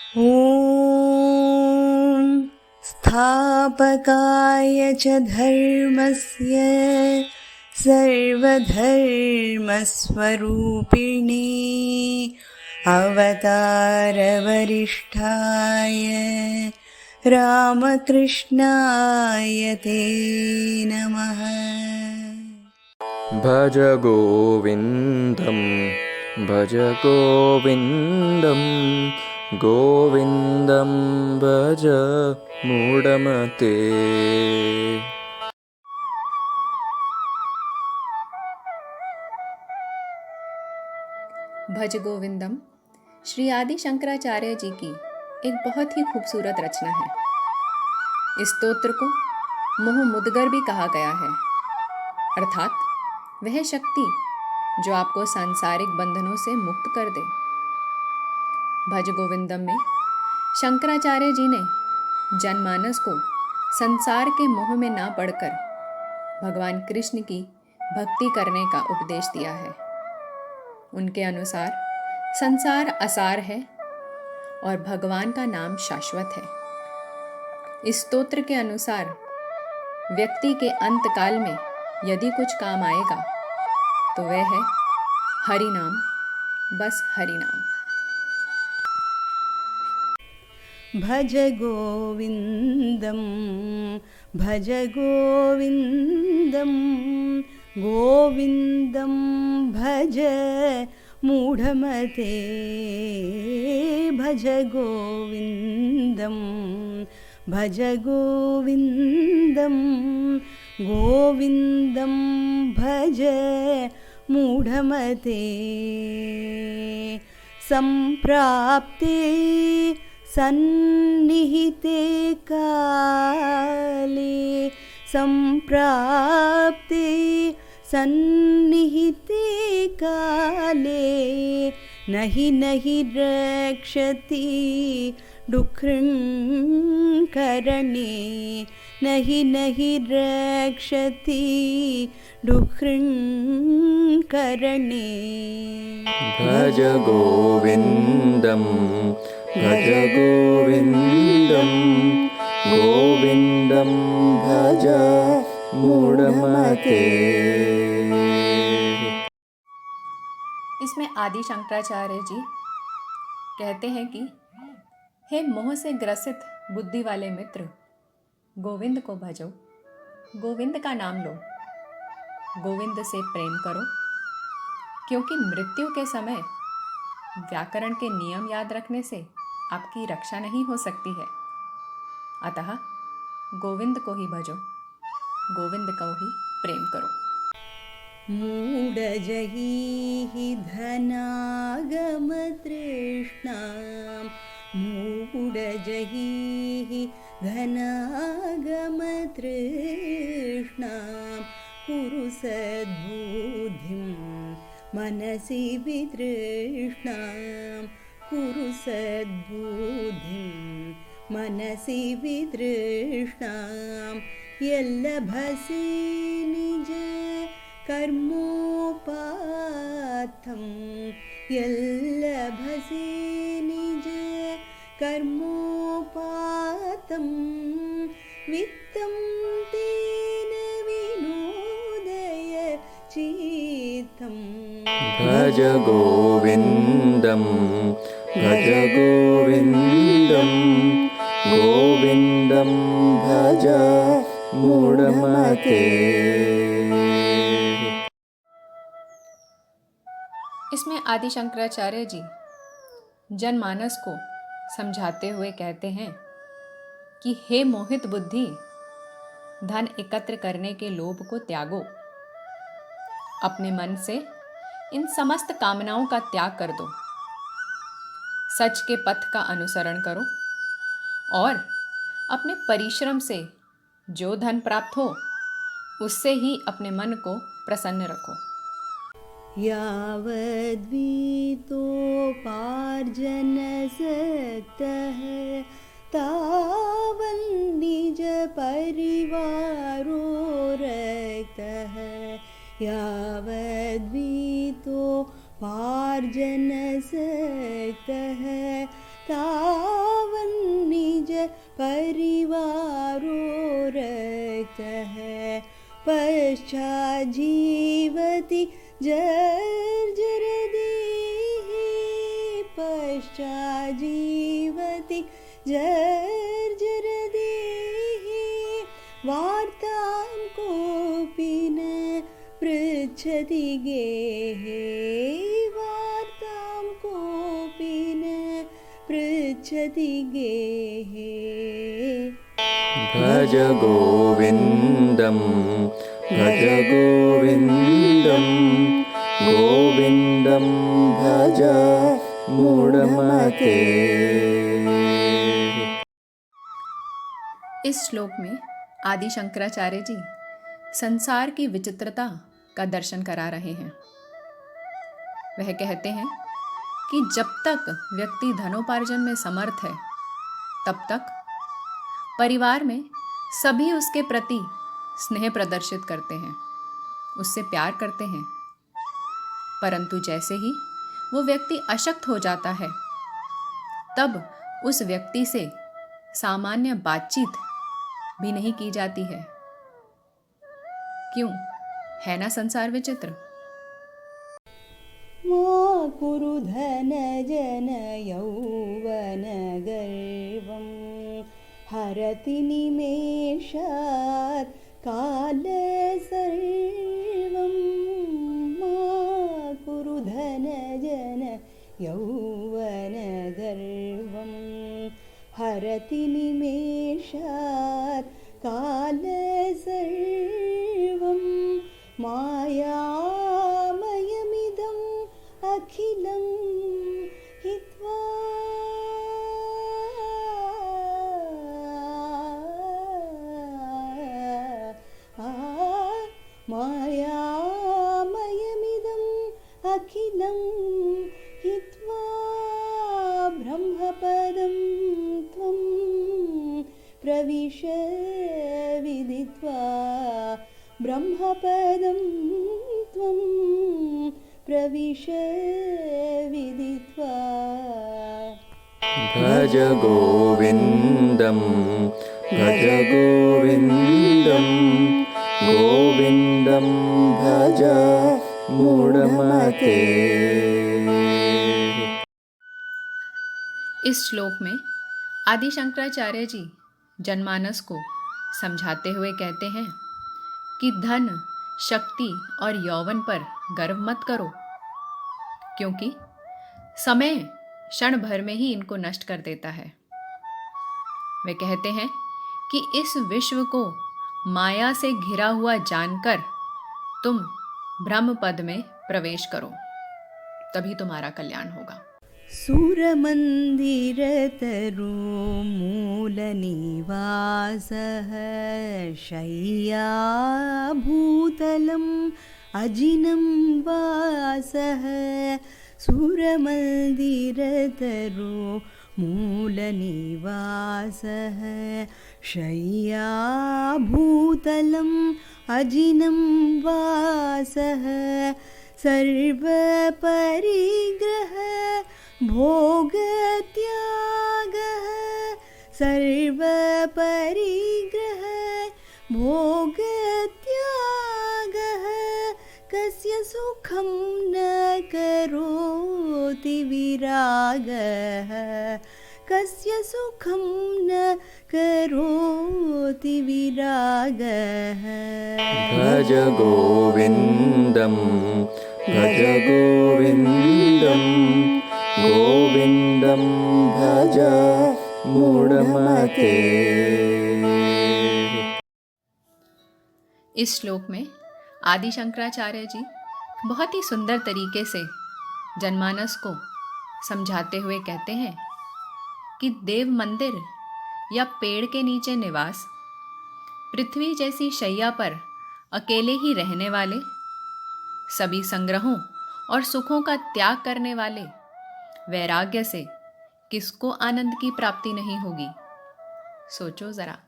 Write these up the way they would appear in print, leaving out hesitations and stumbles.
ॐ स्थापकाय च धर्मस्य सर्वधर्मस्वरूपिणे अवतारवरिष्ठाय रामकृष्णाय ते नमः। भज गोविन्दं भज गोविन्दं गोविन्दं भज मूढमते। भज गोविंदम श्री आदि शंकराचार्य जी की एक बहुत ही खूबसूरत रचना है। इस स्तोत्र को मोह मुदगर भी कहा गया है, अर्थात वह शक्ति जो आपको सांसारिक बंधनों से मुक्त कर दे। भज गोविंदम में शंकराचार्य जी ने जनमानस को संसार के मोह में ना पड़कर भगवान कृष्ण की भक्ति करने का उपदेश दिया है। उनके अनुसार संसार असार है और भगवान का नाम शाश्वत है। इस स्तोत्र के अनुसार व्यक्ति के अंतकाल में यदि कुछ काम आएगा तो वह है हरि नाम, बस हरि नाम। भज गोविन्दं भज गोविन्दं गोविन्दं भज मूढमते। भज गोविन्दं भज गोविन्दं गोविन्दं भज मूढमते। सम्प्राप्ते सन्निहिते काले सम्प्राप्ते सन्निहिते काले नहि नहि रक्षति डुक्कृङ्करणे नहि नहि रक्षति डुक्कृङ्करणे। भज गोविन्दं भज गोविन्दं गोविन्दं भज मूढमते। इसमें आदि शंकराचार्य जी कहते हैं कि हे मोह से ग्रसित बुद्धि वाले मित्र, गोविंद को भजो, गोविंद का नाम लो, गोविंद से प्रेम करो, क्योंकि मृत्यु के समय व्याकरण के नियम याद रखने से आपकी रक्षा नहीं हो सकती है। अतः गोविंद को ही भजो, गोविंद को ही प्रेम करो। मूढजहि धनागमतृष्णां मूढजहि धनागमतृष्णां कुरु सद्बुद्धिं मनसि वितृष्णां कुरु सद्बुद्धिं मनसि वितृष्णां यल्लभसि निज कर्मोपात्थं यल्लभसि निज कर्मोपात्तं वित्तं तेन विनोदय चित्तं। भज गोविन्दं भज गोविन्दं गोविन्दं भज मूढमते। इसमें आदि शंकराचार्य जी जनमानस को समझाते हुए कहते हैं कि हे मोहित बुद्धि, धन एकत्र करने के लोभ को त्यागो, अपने मन से इन समस्त कामनाओं का त्याग कर दो, सच के पथ का अनुसरण करो और अपने परिश्रम से जो धन प्राप्त हो उससे ही अपने मन को प्रसन्न रखो। यावद्वितोपार्जनसक्तः तावन्निज परिवारो रक्तः यावद्वितोपार्जनसक्तः तावन्निज निज परिवारो रक्तः पश्चात् जीवति जर्जरदेः पश्चात् जीवति जर्जरदेः वार्तां कोऽपि न पृच्छति गेहे वार्तां कोऽपि न पृच्छति गेहे भज गोविन्दं भज गोविन्दं गोविन्दं भज मूढ़मते। इस श्लोक में आदि शंकराचार्य जी संसार की विचित्रता का दर्शन करा रहे हैं। वह कहते हैं कि जब तक व्यक्ति धनोपार्जन में समर्थ है तब तक परिवार में सभी उसके प्रति स्नेह प्रदर्शित करते हैं, उससे प्यार करते हैं। परंतु जैसे ही वो व्यक्ति अशक्त हो जाता है तब उस व्यक्ति से सामान्य बातचीत भी नहीं की जाती है। क्यों? है ना संसार विचित्र। मा कुरु धन जन यौवन गर्वं हरति निमेषात् काल सर्वं मा कुरु धन जन यौवन गर्वं हरति निमेषात् काल सर्वं मायामयमिदम् अखिलं हित्वा मायामयमिदम् अखिलं हित्वा ब्रह्मपदं त्वं प्रविश विदित्वा ब्रह्मपदं त्वं प्रविश विदित्वा भज गोविन्दं भज गोविन्दं गोविन्दं भज मूढ़मते। इस श्लोक में आदि शंकराचार्य जी जनमानस को समझाते हुए कहते हैं कि धन, शक्ति और यौवन पर गर्व मत करो, क्योंकि समय क्षण भर में ही इनको नष्ट कर देता है। वे कहते हैं कि इस विश्व को माया से घिरा हुआ जानकर तुम ब्रह्म पद में प्रवेश करो, तभी तुम्हारा कल्याण होगा। सुरमन्दिरतरो मूलनिवासः शय्याभूतलम् अजिनं वासः सुरमन्दिरतरो मूलनिवासः शय्याभूतलम् अजिनं वासः सर्वपरिग्रह भोगत्यागः सर्वपरिग्रह भोगत्यागः कस्य सुखं न करोति विरागः कस्य सुखं न करोति विरागः भज गोविन्दं भज गोविन्दं गोविन्दं भज मूढ़मते। इस श्लोक में आदि शंकराचार्य जी बहुत ही सुंदर तरीके से जनमानस को समझाते हुए कहते हैं कि देव मंदिर या पेड़ के नीचे निवास, पृथ्वी जैसी शैया पर अकेले ही रहने वाले, सभी संग्रहों और सुखों का त्याग करने वाले वैराग्य से किसको आनंद की प्राप्ति नहीं होगी? सोचो जरा।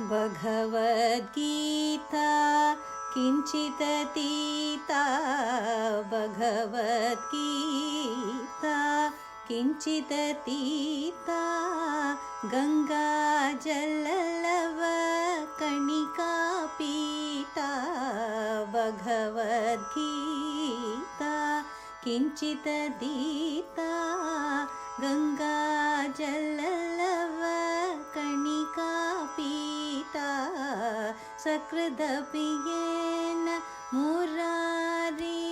भगवद्गीता किञ्चिदतीता भगवद्गीता किञ्चिदतीता गङ्गाजललव कणिका पीता भगवद्गीता किञ्चिदतीता गङ्गाजललव कणिका पीता सकृदपि येन मुरारी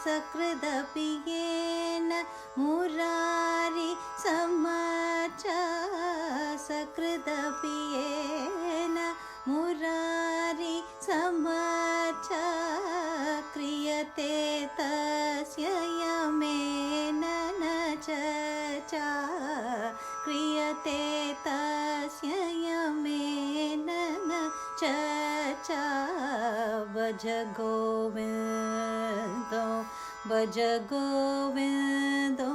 सकृदपि येन मुरारी समचा सकृदपि येन मुरारी समचा क्रियते तस्य यमेन न चर्चा क्रियते तस्य यमेन न चर्चा भज गोविन्दो भज गोविन्दो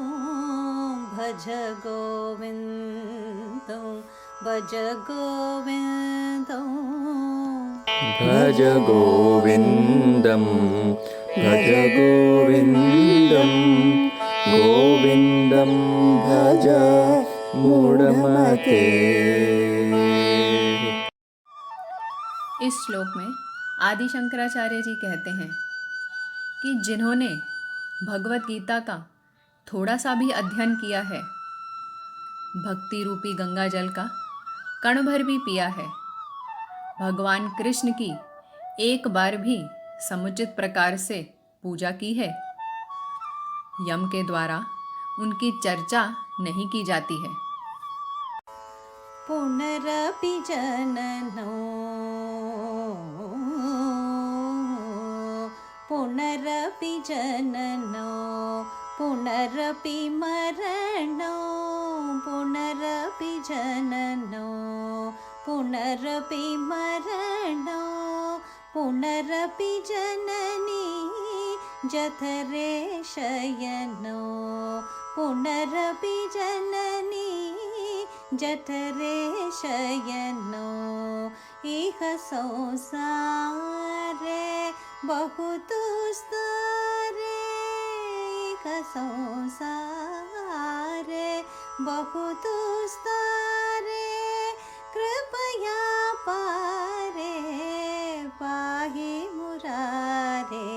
भज गोविन्दो भज गोविन्दो भज गोविन्दं भज गोविन्दं गोविन्दं भज मूढमते। इस श्लोक में आदि शंकराचार्य जी कहते हैं कि जिन्होंने भगवत गीता का थोड़ा सा भी अध्ययन किया है, भक्ति रूपी गंगा जल का कण भर भी पिया है, भगवान कृष्ण की एक बार भी समुचित प्रकार से पूजा की है, यम के द्वारा उनकी चर्चा नहीं की जाती है। पुनरपि जननो पुनरपि जननो पुनरपि मरणो पुनरपि जननो पुनरपि मरणो पुनरपि जननी जठरे शयनो पुनरपि जननी जठरे शयनो इह संसारे बहु दुस्तरे इह संसारे बहु दुस्तरे कृपया पारे पाहि मुरारे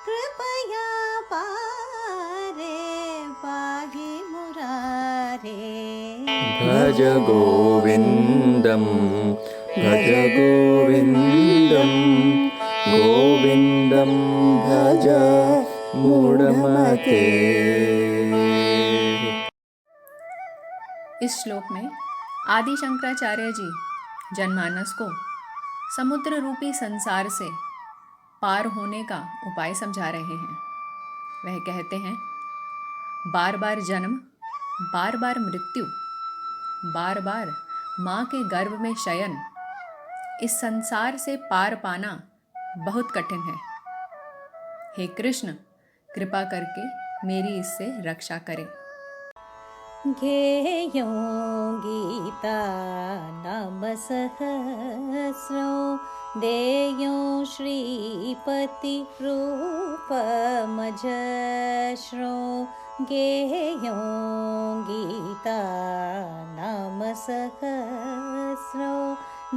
कृपया पारे पाहि मुरारे भज गोविन्दं भज गोविन्दं गोविन्दं भज मूढमते। इस श्लोक में आदि शंकराचार्य जी जनमानस को समुद्र रूपी संसार से पार होने का उपाय समझा रहे हैं। वह कहते हैं, बार बार जन्म, बार बार मृत्यु, बार बार माँ के गर्भ में शयन, इस संसार से पार पाना बहुत कठिन है। हे कृष्ण, कृपा करके मेरी इससे रक्षा करें। गेयो गीता नाम सहस्रो देयो श्रीपति रूपमजस्रो गेयो गीता नाम सहस्रो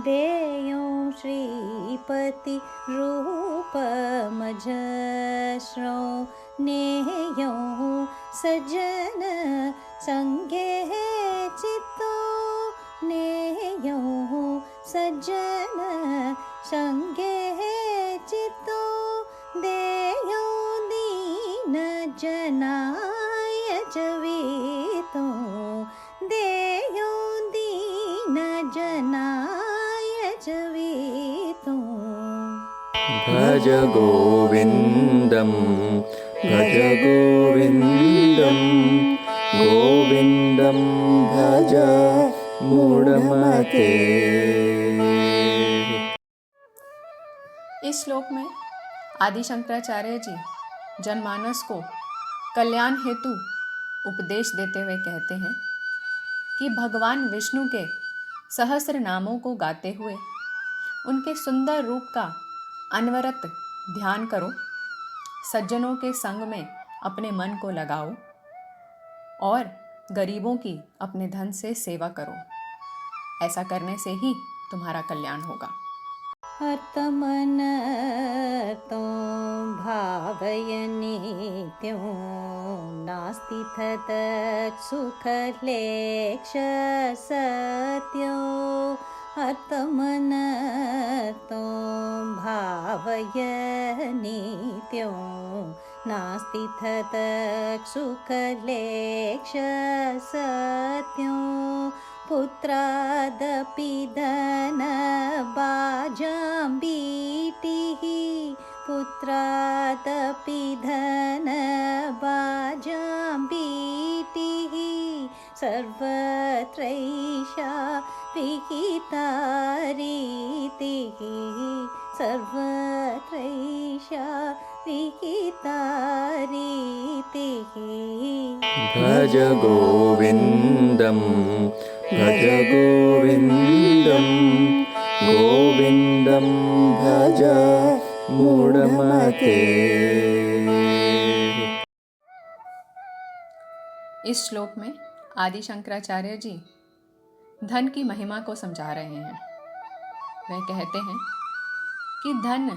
देयो श्रीपति रूपमजस्रो नेयो सज्जन संगे चित्तो नेयो सज्जन संगे चित्तो देयो दीन जनाय जवीतो देयो दीन जनाय जवीतो भज गोविन्दं भज गोविन्दं गोविन्दं भज मूढमते। इस श्लोक में आदि शंकराचार्य जी जनमानस को कल्याण हेतु उपदेश देते हुए कहते हैं कि भगवान विष्णु के सहस्र नामों को गाते हुए उनके सुंदर रूप का अनवरत ध्यान करो, सज्जनों के संग में अपने मन को लगाओ और गरीबों की अपने धन से सेवा करो। ऐसा करने से ही तुम्हारा कल्याण होगा। अर्थमन तो भावय नित्यं नास्ति तत् सुखलेक्ष सत्यो। अर्थमन तो भावय नित्यं नास्ति तत् सुखलेक्ष सत्यो। पुत्रादपि धनभाजाम्बीतिः पुत्रादपि धनभाजाम्बीतिः सर्वत्रैषा विहिता रीतिः सर्वत्रैषा विहिता रीतिः। भज गोविन्दं भज गोविन्दं गोविन्दं भज मूढमते। इस श्लोक में आदि शंकराचार्य जी धन की महिमा को समझा रहे हैं। वह कहते हैं कि धन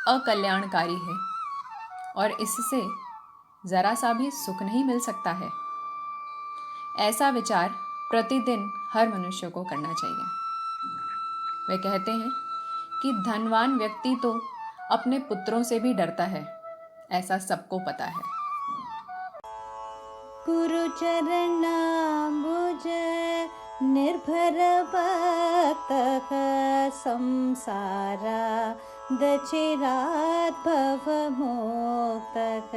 अकल्याणकारी है और इससे जरा सा भी सुख नहीं मिल सकता है। ऐसा विचार प्रतिदिन हर मनुष्य को करना चाहिए। वे कहते हैं कि धनवान व्यक्ति तो अपने पुत्रों से भी डरता है, ऐसा सबको पता है। गुरु चरणाम्बुज निर्भर भक्तः संसारा दचिरात् भवमोक्तः।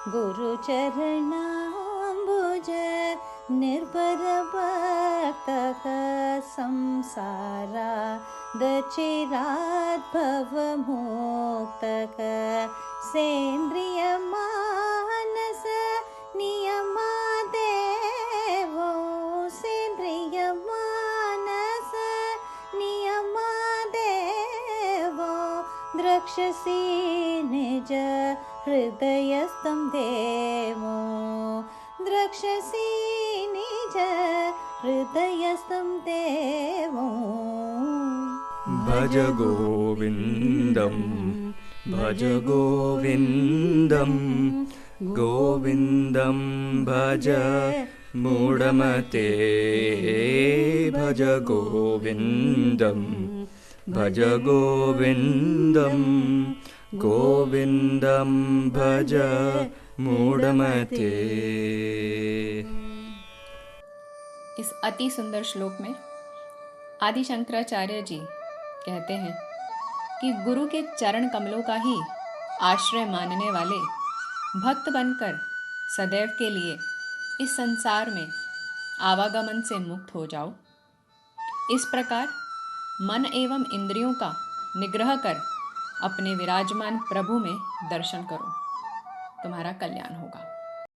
गुरु चरणाम्बुज निर्भर भक्तः संसारा दचिरात् भवमोक्तः। सेन्द्रियमानस नियमादेवो सेन्द्रियमानस नियमादेवो द्रक्ष्यसि निज हृदयस्थं देवो द्रक्ष्यसि निज हृदयस्थं देवो। भज गोविन्दं भज गोविन्दं गोविन्दं भज मूढमते। भज गोविन्दं भज गोविन्दं गोविन्दं भज मूढमते। इस अति सुंदर श्लोक में आदि शंकराचार्य जी कहते हैं कि गुरु के चरण कमलों का ही आश्रय मानने वाले भक्त बनकर सदैव के लिए इस संसार में आवागमन से मुक्त हो जाओ। इस प्रकार मन एवं इंद्रियों का निग्रह कर अपने विराजमान प्रभु में दर्शन करो, तुम्हारा कल्याण होगा।